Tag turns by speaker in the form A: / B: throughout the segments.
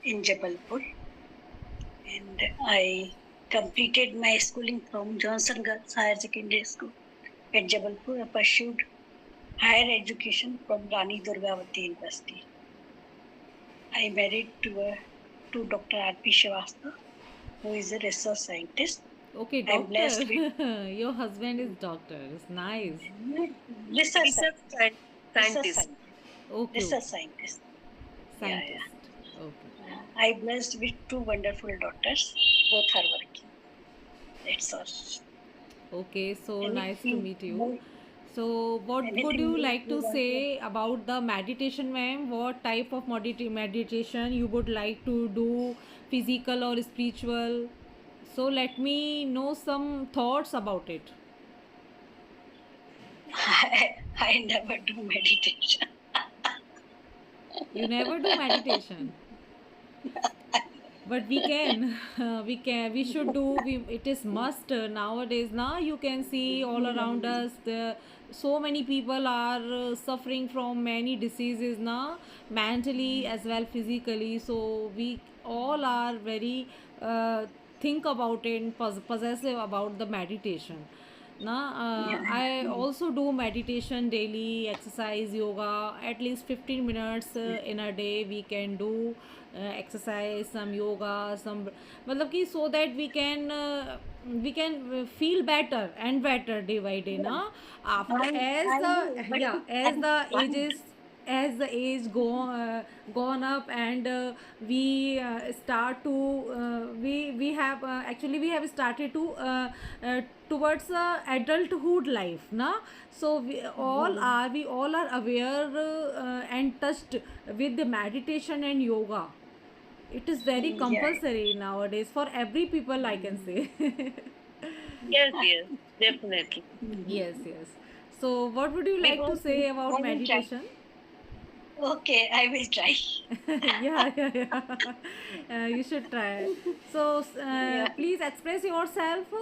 A: in Jabalpur, and I completed my schooling from Johnson Girls Higher Secondary School at Jabalpur. I pursued higher education from Rani Durgavati University. I married to Dr. R.P. Srivastava, who is a research scientist.
B: Okay,
A: I'm blessed
B: doctor.
A: with
B: Your husband is doctor. It's nice.
A: research
C: Research
A: scientist. Research
C: scientist.
A: scientist.
B: Okay,
A: Research
B: okay.
A: scientist. Yeah,
B: Scientist.
A: yeah.
B: Okay.
A: I blessed with two wonderful daughters. Both are working. That's all.
B: Okay, so nice to
A: Anything
B: meet you.
A: more?
B: So, what would
A: Anything
B: you
A: more
B: like
A: you
B: to
A: want to?
B: say about the meditation, ma'am? What type of meditation you would like to do, physical or spiritual? So, let me know some thoughts about it.
A: I never do meditation.
B: You never do meditation. But we can we should do it is must nowadays now you can see all around us so many people are suffering from many diseases now, mentally as well physically, so we all are very think about it and possessive about the meditation. Now,
A: Yeah.
B: I also do meditation daily, exercise, yoga, at least 15 minutes in a day. We can do exercise, some yoga, some, मतलब कि so that we can feel better and better day by day. Na after
A: I know, but
B: as
A: I
B: the
A: can't.
B: ages as the age gone up and we start to we have actually we have started to towards adulthood life na, so we all are aware and touched with the meditation and yoga. It is very
A: Yeah.
B: compulsory nowadays for every people, I can say.
C: Yes, yes, definitely.
B: Yes, yes. So what would you like to
A: Because
B: say about
A: I will try.
B: meditation?
A: Okay, I will try.
B: Yeah, yeah, yeah. You should try. So
A: Yeah.
B: please express yourself.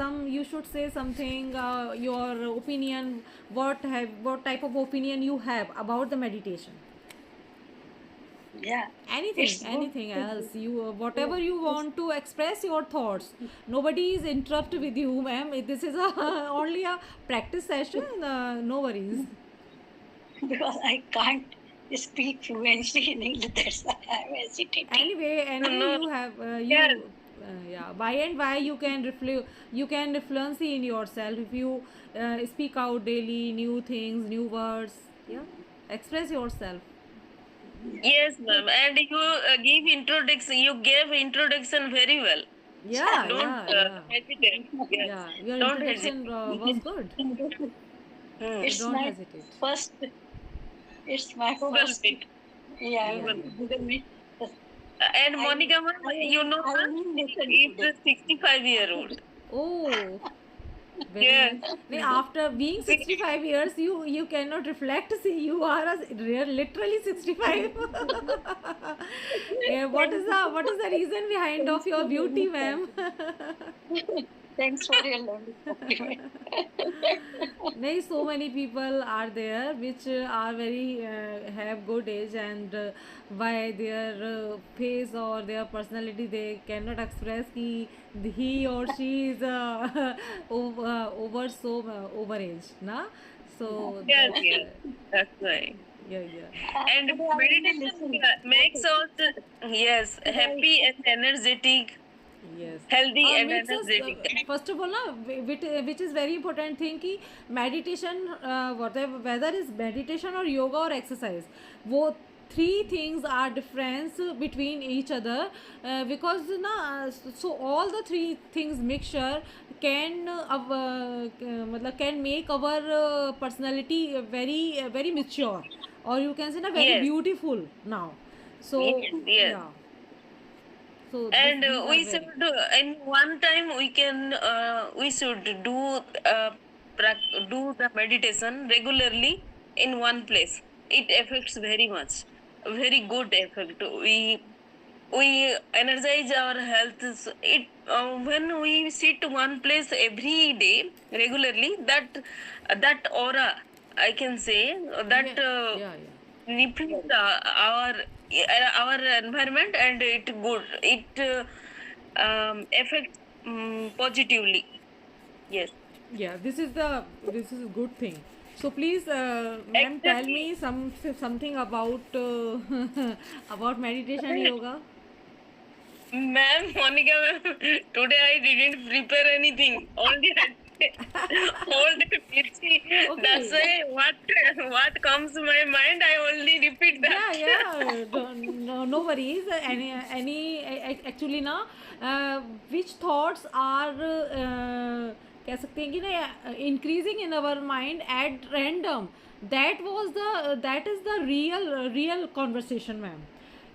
B: Some you should say something. Your opinion. What type of opinion you have about the meditation?
A: Yeah.
B: Anything,
A: It's good
B: anything
A: to
B: else. You
A: do.
B: whatever you want to express your thoughts. Nobody is interrupt with you, ma'am. This is a only a practice session. No worries.
A: Because I can't speak fluently in English. That's why I'm hesitating.
B: Anyway
C: No,
B: you have
C: yes,
B: you yeah, by and by you can fluency in yourself if you speak out daily new things, new words. Yeah, express yourself.
C: yes, ma'am. And you give introduction. You gave introduction very well.
B: Yeah,
C: Don't
B: yeah, yeah,
C: hesitate. Yes,
B: yeah, your
C: don't hesitate.
B: introduction was good, so
C: Hmm.
A: It's
B: don't
A: my
B: hesitate.
A: first. It's my
C: Google
A: first.
C: Meet.
A: Yeah,
B: Yeah,
C: Google.
B: yeah.
A: Google Meet.
C: And
A: I
C: Monica, ma'am, you know
A: I
C: that
A: only listen
C: she is
A: today.
C: a 65-year-old.
B: Oh, very
C: Yes.
B: nice. Nay, after being 65 years, you cannot reflect. See, you are a literally 65. Yeah, what is the reason behind
A: Thanks
B: of your
A: for
B: beauty,
A: your
B: ma'am?
A: compliment. Thanks for your lovely compliment.
B: Nay, so many people are there which are very have good age and by their face or their personality they cannot express he or she is over so over age, na. So
C: Yes,
B: that's
C: yes. That's right.
B: yeah, yeah.
C: And
A: Today I only
C: meditation
A: listen.
C: makes us, yes,
A: Today
C: happy and energetic,
B: Yes.
C: healthy and
B: Makes us
C: energetic.
B: first of all na, which is very important thing कि meditation whatever whether is meditation or yoga or exercise, वो three things are difference between each other because na, so all the three things mixture can मतलब can make our personality very mature, or you can say na very
C: Yes,
B: beautiful now. So
C: yes, yes.
B: yeah, so
C: And
B: these are
C: we should,
B: very
C: in one time, we should do the meditation regularly in one place. It affects very much, very good effect. We energize our health. It when we sit one place every day regularly, that aura, I can say, that
B: yeah, yeah, yeah.
C: reflects our our environment, and it good. It affects positively. Yes.
B: Yeah, this is a good thing. So please, ma'am, tell
C: Exactly.
B: me something about about meditation yoga.
C: Ma'am, Monica ma'am, today I didn't prepare anything. Only hold busy. That's
B: Okay.
C: why what comes to my mind, I only repeat
B: Yeah,
C: that.
B: yeah. No worries. Actually ना, which thoughts are कह सकते हैं कि ना increasing in our mind at random. That is the real conversation, ma'am.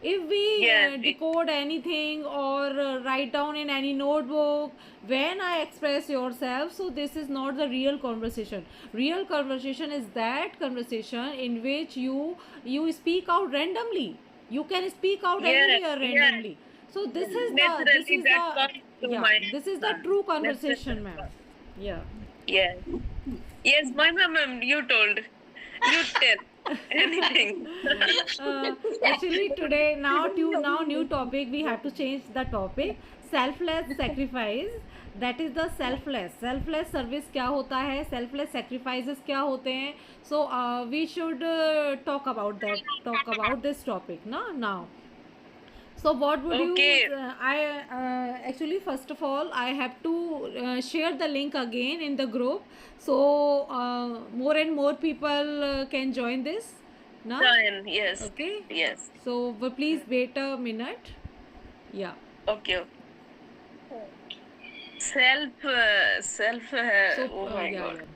B: If we
C: Yes,
B: decode anything or write down in any notebook when I express yourself, so this is not the real conversation. Real conversation is that conversation in which you speak out randomly. You can speak out
C: yes,
B: anywhere
C: yes.
B: randomly. So this
C: Naturally,
B: is
C: that
B: the
C: comes to
B: yeah,
C: my
B: this is the
C: mind.
B: true
C: Naturally,
B: conversation,
C: that
B: ma'am.
C: comes.
B: Yeah.
C: Yes, yes, my ma'am, you told. You tell anything.
B: Actually today now new topic, we have to change the topic. Selfless sacrifice, that is the selfless service क्या होता है, selfless sacrifices क्या होते हैं. So we should talk about this topic ना now. So what would you
C: Okay.
B: I actually first of all I have to share the link again in the group, so more and more people can join this now.
C: Join. Yes.
B: Okay.
C: Yes.
B: So please wait a minute. Yeah.
C: Okay. Okay. Self.
B: So
C: Oh my
B: yeah,
C: God.
B: yeah,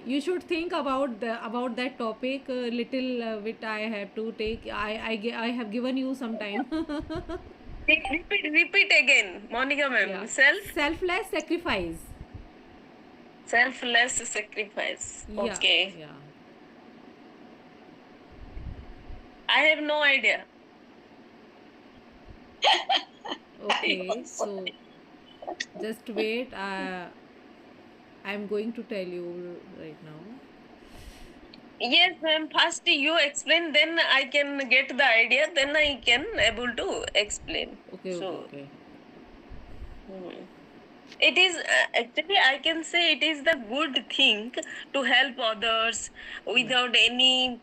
B: you should think about that topic little bit. I have to take, I have given you some time.
C: Repeat again, Monica
B: Yeah.
C: ma'am.
B: Selfless sacrifice.
C: Selfless sacrifice.
B: Yeah,
C: Okay.
B: yeah.
C: I have no idea.
B: Okay, so just wait. I'm going to tell you right now.
C: Yes, ma'am. First you explain, then I can get the idea. Then I can able to explain.
B: Okay, okay,
C: So
B: okay.
C: hmm. It is actually I can say it is the good thing to help others without any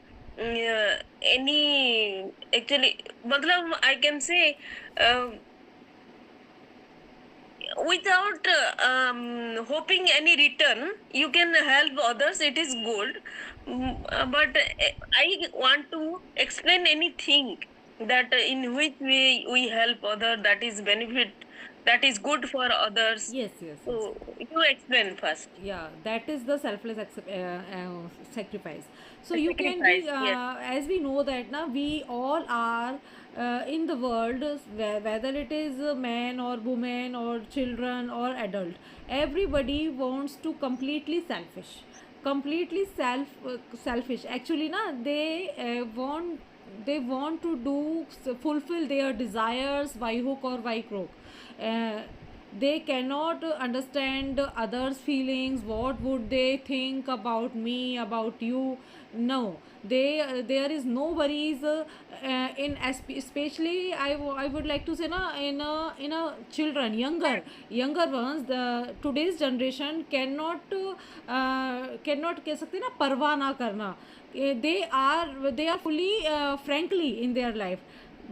C: actually. मतलब I can say. Without hoping any return, you can help others, it is good. But I want to explain anything that in which we help other, that is benefit, that is good for others.
B: Yes, yes, yes.
C: So you explain first.
B: Yeah, that is the selfless sacrifice. So you can
C: Sacrifice,
B: be
C: yes.
B: as we know that now we all are in the world, whether it is a man or woman or children or adult, everybody wants to completely selfish. Actually na, they want to fulfill their desires by hook or by crook. uh, they cannot understand others feelings. What would they think about me, about you? No, there is no worries especially I would like to say na, in a children, younger ones. The today's generation cannot कह सकते ना परवाह ना करना. They are fully frankly in their life.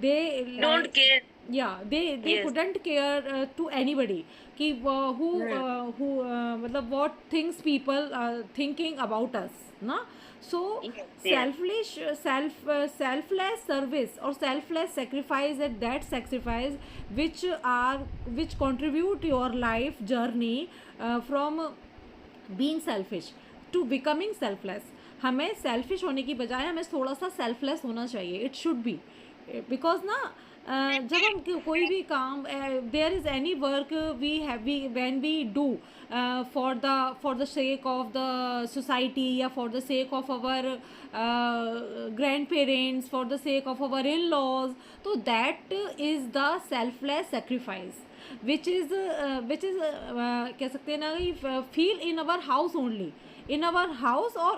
B: They
C: Don't care.
B: yeah, they
C: Yes.
B: couldn't care to anybody कि who मतलब what things people thinking about us ना. So
C: Yes, yes.
B: selfless service or selfless sacrifice, at that sacrifice which contribute your life journey from being selfish to becoming selfless. हमें selfish होने की बजाय हमें थोड़ा सा सेल्फलेस होना चाहिए. इट शुड बी बिकॉज ना जब हम कोई भी काम, there is any work we when we do for the sake of the society या for the sake of our grand parents, for the sake of our in laws, तो that is the selfless sacrifice which is कह सकते हैं ना कि feel in our house only, in our house or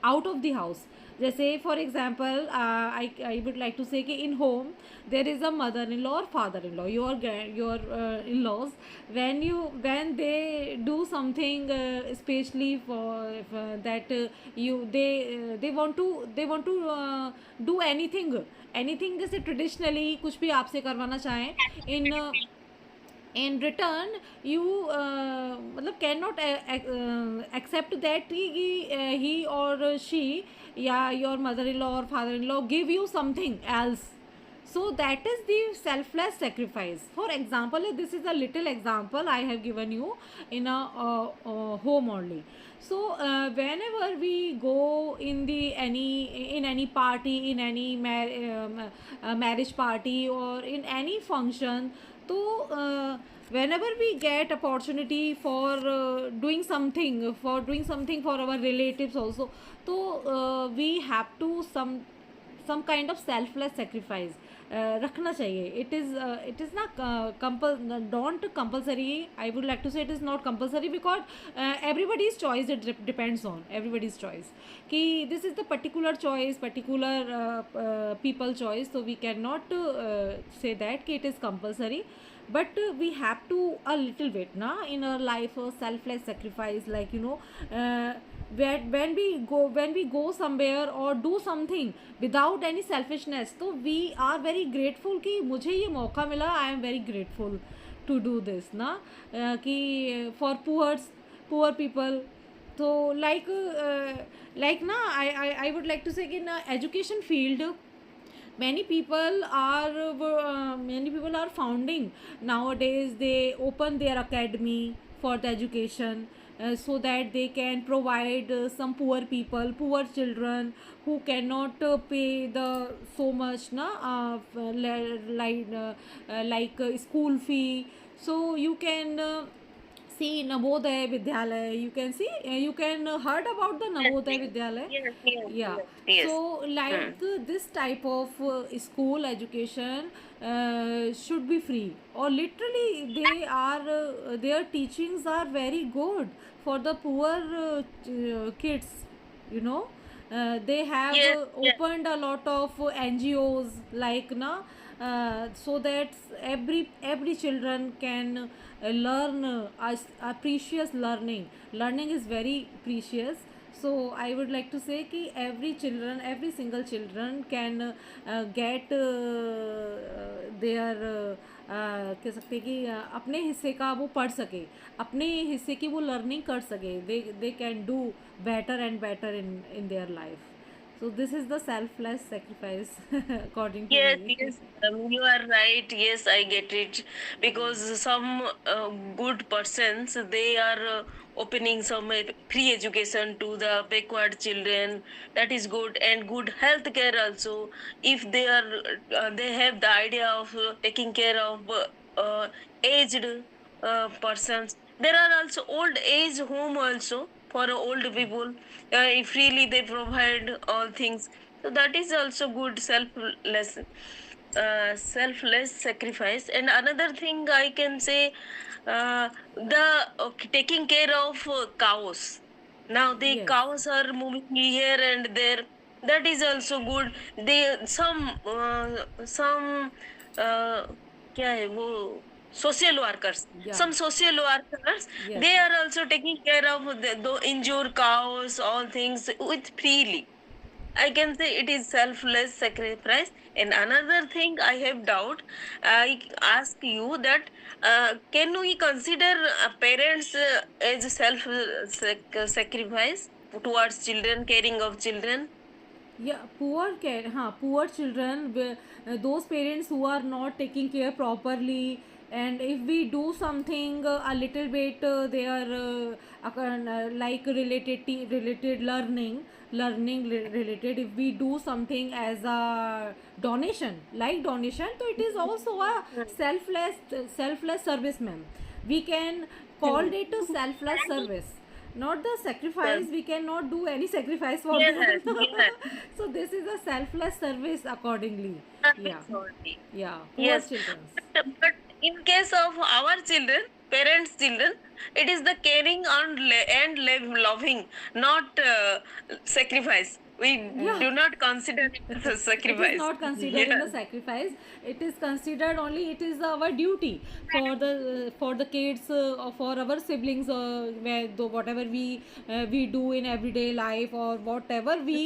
B: out of the house. जैसे for example I would like to say कि in home there is a mother-in-law or father-in-law, your in-laws, when they do something especially for that they want to do anything जैसे traditionally कुछ भी आपसे करवाना चाहें in return you मतलब can not accept that he or she या your mother-in-law or father-in-law give you something else. So that is the selfless sacrifice. For example, this is a little example I have given you in a home only. So whenever we go in any party, in any marriage party or in any function, so whenever we get opportunity for doing something for our relatives also, so we have to some kind of selfless sacrifice रखना चाहिए. It is not don't compulsory. I would like to say it is not compulsory because everybody's choice, it depends on everybody's choice कि this is the particular choice, particular people choice, so we cannot say that कि it is compulsory. But we have to a little bit na in our life selfless sacrifice, like when we go somewhere or do something without any selfishness, so we are very grateful कि मुझे ये मौका मिला. I am very grateful to do this ना कि for poor people. So like na I would like to say in education field, many people are founding nowadays. They open their academy for the education so that they can provide some poor children who cannot pay the so much na like school fee. So you can see Navodaya Vidyalaya, you can see you can heard about the Navodaya Vidyalaya. Yeah.
C: Yes.
B: So like this type of school education should be free, or literally they are their teachings are very good for the poor kids, they have
C: Yes, yes.
B: opened a lot of NGOs like na so that every children can learn a precious learning is very precious. So I would like to say कि every single children can get their कह सकते हैं कि अपने हिस्से का वो पढ़ सके, अपने हिस्से की वो लर्निंग कर सके. they can do better and better in their life. So this is the selfless sacrifice according to
C: Yes,
B: me.
C: yes, you are right. Yes, I get it. Because some good persons, they are opening some free education to the backward children. That is good, and good health care also. If they are, they have the idea of taking care of aged persons. There are also old age home also for old people. Freely they provide all things. So that is also good selfless sacrifice. And another thing I can say, the taking care of cows. Now the
B: Yes.
C: cows are moving here and there. That is also good. They some क्या है वो social workers.
B: Yeah.
C: Some social workers,
B: Yes.
C: they are also taking care of the injured cows, all things with freely. I can say it is selfless sacrifice. And another thing I have doubt, I ask you that can we consider parents as sacrifice towards children, caring of children?
B: Yeah, poor children, those parents who are not taking care properly, and if we do something a little bit, they are like related related. If we do something as a donation, so it is also a selfless service, ma'am. We can call it a selfless service, not the sacrifice. We cannot do any sacrifice for
C: Yes,
B: them.
C: yes.
B: So this is a selfless service accordingly. Yeah.
C: Sorry.
B: Yeah, poor
C: Yes.
B: children.
C: But in case of our children, parents' children, it is the caring and loving, not sacrifice. we
B: Yeah.
C: do not consider it as a
B: It is
C: sacrifice.
B: not considered in the
C: Yes.
B: sacrifice. It is considered only, it is our duty for the kids, or for our siblings, where whatever we do in everyday life, or whatever we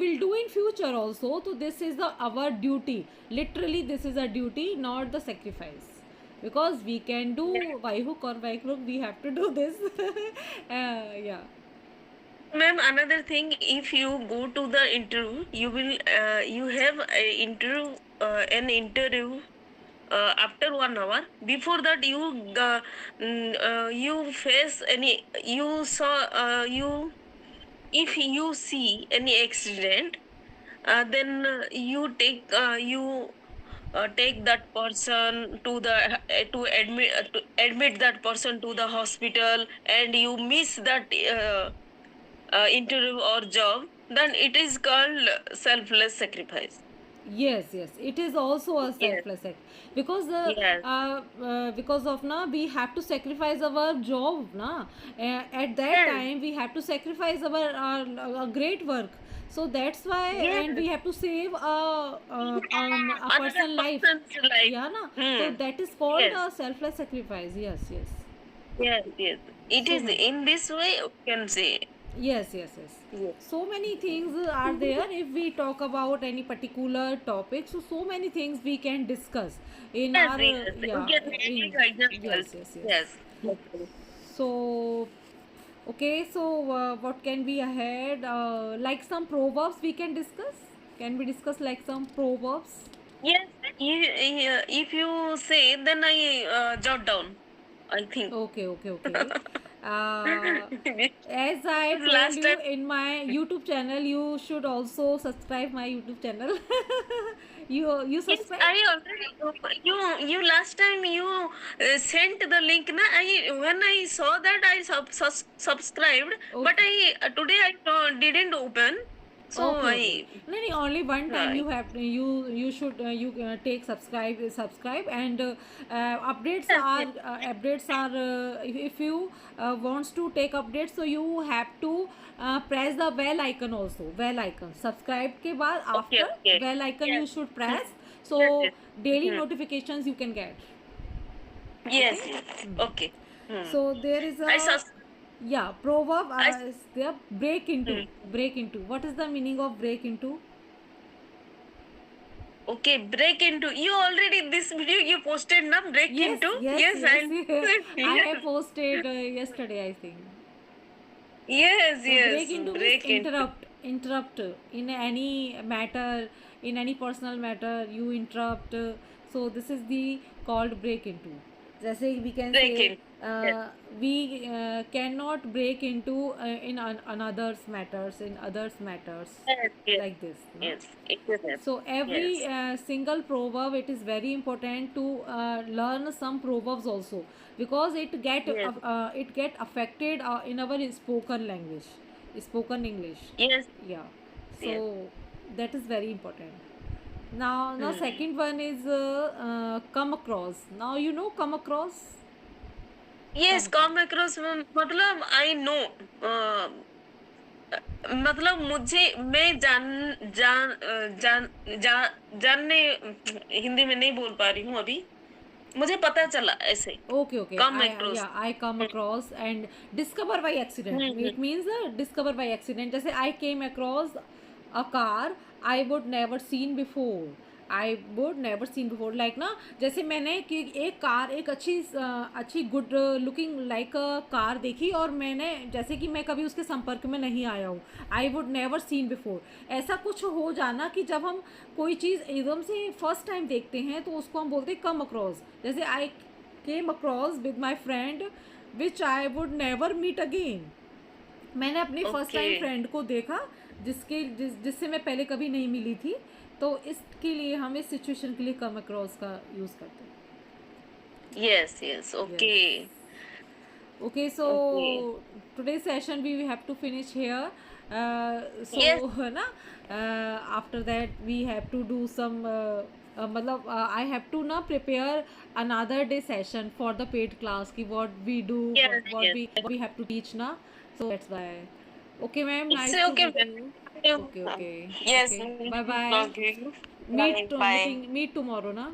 B: will do in future also. So this is our duty. Literally, this is a duty, not the sacrifice. Because we can do by hook or by crook, we have to do this. Yeah.
C: Ma'am, another thing, if you go to the interview, you will you have an interview after 1 hour. Before that, you face any, you saw, if you see any accident, then you take that person to the to admit that person to the hospital, and you miss that interview or job, then it is called selfless sacrifice.
B: Yes, yes, it is also a
C: Yes.
B: selfless act. Because
C: Yes.
B: because of na, we have to sacrifice our job na. At that
C: Yes.
B: time we have to sacrifice our great work. So that's why, and we
C: Yes.
B: have to save a
C: Another
B: person life.
C: person's life.
B: Yeah na. So
C: Hmm.
B: that is called
C: Yes.
B: a selfless sacrifice. Yes, yes.
C: Yes. Yes. It
B: So
C: is
B: many.
C: in this way we can say.
B: Yes, yes, yes.
C: Yes.
B: So many things are there. If we talk about any particular topic, so many things we can discuss in
C: Yes.
B: our
C: Yes. We
B: yeah.
C: can take examples.
B: Yes, yes, yes.
C: Yes. Okay.
B: So okay, so what can be ahead? Like some proverbs we can discuss. Can we discuss like some proverbs?
C: Yes. If you say, then I jot down, I think.
B: Okay, okay, okay. As I told
C: Last
B: you
C: time.
B: in my YouTube channel, you should also subscribe my YouTube channel. You
C: Yes,
B: subscribe?
C: I already, you last time you sent the link na, I when I saw that I subscribed, but
B: Okay.
C: I today I didn't open, so
B: Okay, okay.
C: I
B: No, no, only one time
C: right.
B: you have you should you take subscribe, and
C: Yes, yes,
B: updates are if you wants to take updates, so you have to press the bell icon also. Bell icon. Subscribe के बाद
C: okay,
B: after
C: okay,
B: bell icon
C: yes,
B: you should
C: hmm,
B: press, so
C: yes, yes,
B: daily
C: hmm,
B: notifications you can get.
C: yes,
B: Okay.
C: yes,
B: Hmm.
C: okay, hmm.
B: So there is
C: I
B: a, yeah, proverb
C: I
B: is there. Break into.
C: hmm.
B: Break into. What is the meaning of break into?
C: Okay, break into. You already this video you posted na, break
B: Yes,
C: into.
B: yes,
C: Yes,
B: yes.
C: I
B: I have
C: yes,
B: posted yesterday, I think.
C: yes,
B: So break
C: yes,
B: into means
C: break into.
B: interrupt in any matter, in any personal matter, you interrupt. So this is the called break into. जैसे we can
C: Break
B: say
C: in. Yes,
B: we cannot break into in another's matters, in others matters,
C: yes, yes,
B: like this. No?
C: yes. It is.
B: So every
C: Yes.
B: single proverb, it is very important to learn some proverbs also, because
C: Yes.
B: it get affected in our spoken language, spoken English.
C: Yes.
B: Yeah. So
C: Yes.
B: that is very important. Now
C: Hmm.
B: second one is come across. Now you know come across.
C: Yes,
B: Come across.
C: come across मतलब I know, मतलब मुझे मैं जानने, हिंदी में नहीं बोल पा रही हूँ अभी, मुझे पता चला ऐसे,
B: Okay, okay.
C: come across.
B: I come across and discover by accident.
C: Hmm,
B: It means discover by accident. जैसे I came across a car I would never seen before. I would never seen before. Like ना, जैसे मैंने कि एक car, एक अच्छी good looking like car देखी, और मैंने जैसे कि मैं कभी उसके संपर्क में नहीं आया हूँ. आई वुड नेवर सीन बिफोर. ऐसा कुछ हो जाना कि जब हम कोई चीज़ एकदम से फर्स्ट टाइम देखते हैं, तो उसको हम बोलते हैं कम अक्रॉस. जैसे I came across with my friend which I would never meet again. मैंने अपनी फर्स्ट टाइम
C: Okay.
B: फ्रेंड को देखा, जिससे मैं पहले कभी नहीं मिली थी. तो इसके लिए हम इस सिचुएशन के लिए कम अक्रॉस का यूज़ करते हैं.
C: Yes, yes, okay,
B: Okay, so
C: okay.
B: today's session we have to finish here. So
C: Yes,
B: है ना, after that we have to do some मतलब I have to ना prepare another day session for the paid class कि what we do,
C: yes, yes.
B: what we have to teach ना. So that's why. Okay, ma'am,
C: It's
B: nice to
C: okay,
B: meet
C: ma'am.
B: you.
C: you.
B: Okay, okay,
C: Yes.
B: okay. Bye bye.
C: Okay.
B: Meet
C: Bye. Bye.
B: meet tomorrow, na?